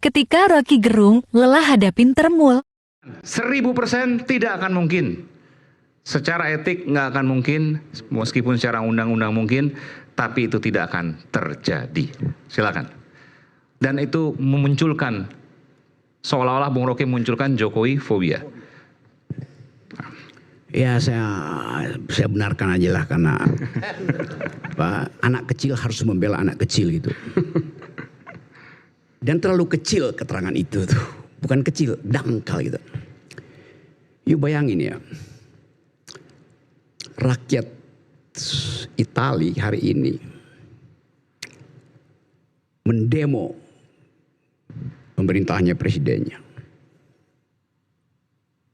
Ketika Rocky Gerung lelah hadapin Termul. 1000% tidak akan mungkin. Secara etik nggak akan mungkin, meskipun secara undang-undang mungkin, tapi itu tidak akan terjadi. Silakan. Dan itu memunculkan, seolah-olah Bung Rocky memunculkan Jokowi fobia. Ya saya benarkan aja lah, karena anak kecil harus membela anak kecil gitu. Dan terlalu kecil keterangan itu tuh. Bukan kecil, dangkal gitu. Yuk bayangin ya. Rakyat Itali hari ini mendemo pemerintahnya, presidennya.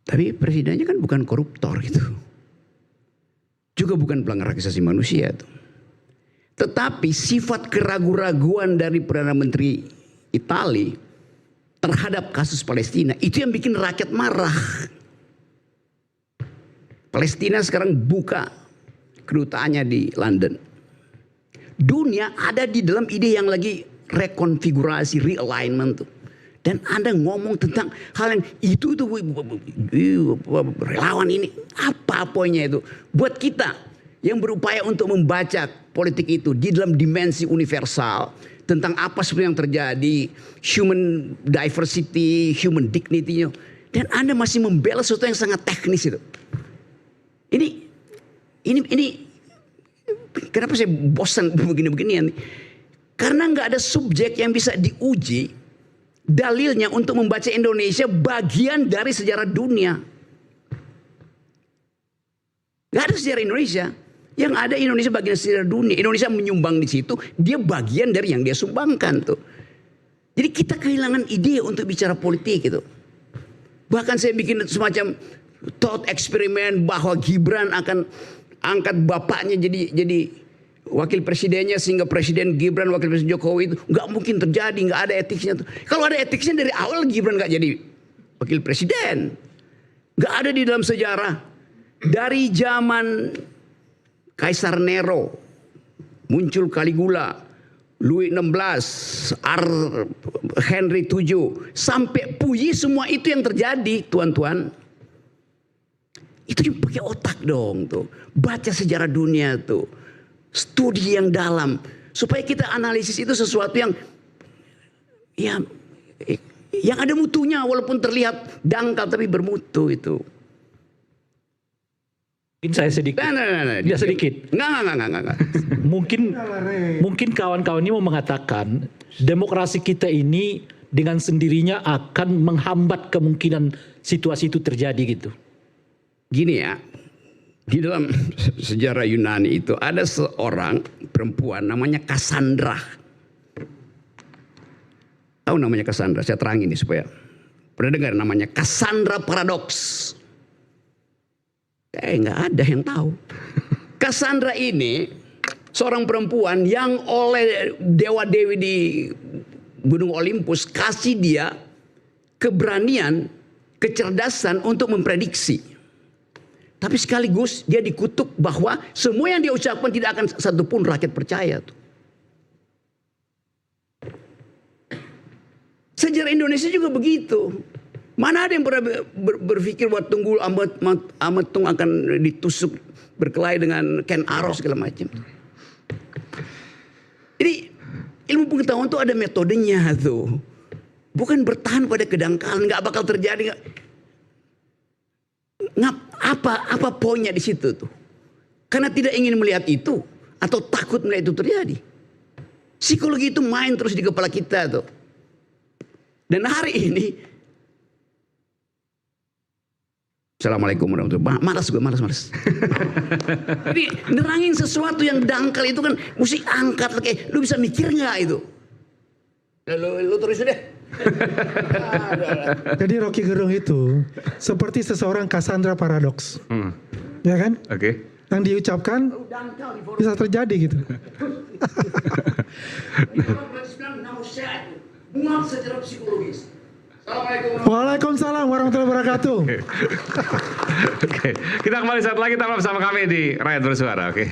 Tapi presidennya kan bukan koruptor gitu. Juga bukan pelanggar hak asasi manusia tuh. Tetapi sifat keraguan-raguan dari Perdana Menteri Itali terhadap kasus Palestina itu yang bikin rakyat marah. Palestina sekarang buka kedutaannya di London. Dunia ada di dalam ide yang lagi rekonfigurasi, realignment tuh. Dan Anda ngomong tentang hal yang itu relawan ini, apa poinnya itu? Buat kita yang berupaya untuk membaca politik itu di dalam dimensi universal tentang apa sebenarnya yang terjadi, human diversity, human dignity-nya, dan Anda masih membela sesuatu yang sangat teknis itu. Ini kenapa saya bosan begini-beginian? Karena nggak ada subjek yang bisa diuji dalilnya untuk membaca Indonesia bagian dari sejarah dunia. Nggak ada sejarah Indonesia. Yang ada Indonesia bagian sejarah dunia. Indonesia menyumbang di situ, dia bagian dari yang dia sumbangkan tuh. Jadi kita kehilangan ide untuk bicara politik gitu. Bahkan saya bikin semacam thought eksperimen bahwa Gibran akan angkat bapaknya jadi wakil presidennya, sehingga Presiden Gibran, wakil presiden Jokowi itu nggak mungkin terjadi, nggak ada etiknya tuh. Kalau ada etiknya dari awal Gibran nggak jadi wakil presiden. Nggak ada di dalam sejarah. Dari zaman Kaisar Nero muncul Caligula, Louis XVI, Henry VII, sampai Puyi, semua itu yang terjadi, tuan-tuan. Itu pakai otak dong tuh. Baca sejarah dunia tuh. Studi yang dalam. Supaya kita analisis itu sesuatu yang ada mutunya, walaupun terlihat dangkal tapi bermutu itu. Mungkin saya sedikit. Ya sedikit. Enggak. Mungkin kawan-kawan ini mau mengatakan demokrasi kita ini dengan sendirinya akan menghambat kemungkinan situasi itu terjadi gitu. Gini ya, di dalam sejarah Yunani itu ada seorang perempuan namanya Cassandra. Tahu namanya Cassandra? Saya terangin nih supaya pernah dengar namanya Cassandra Paradox. Nggak ada yang tahu. Cassandra ini seorang perempuan yang oleh dewa-dewi di Gunung Olympus kasih dia keberanian, kecerdasan untuk memprediksi. Tapi sekaligus dia dikutuk bahwa semua yang dia ucapkan tidak akan satupun rakyat percaya tuh. Sejarah Indonesia juga begitu. Mana ada yang pernah berpikir bahwa Tunggul Ametung akan ditusuk berkelahi dengan Ken Arok segala macam. Jadi ilmu pengetahuan itu ada metodenya tuh. Bukan bertahan pada kedangkalan, nggak bakal terjadi. Apa poinnya di situ tuh? Karena tidak ingin melihat itu atau takut melihat itu terjadi. Psikologi itu main terus di kepala kita tuh. Dan hari ini Assalamualaikum warahmatullahi wabarakatuh. Malas. Jadi nerangin sesuatu yang dangkal itu kan mesti angkat lagi. Lu bisa mikir nggak itu? Lu terus deh. Jadi Rocky Gerung itu seperti seseorang Cassandra Paradox, ya kan? Oke. Yang diucapkan bisa terjadi gitu. Muat secara psikologis. Waalaikumsalam warahmatullahi wabarakatuh. Oke. Kita kembali saat lagi tetap bersama kami di Rakyat Bersuara. Oke.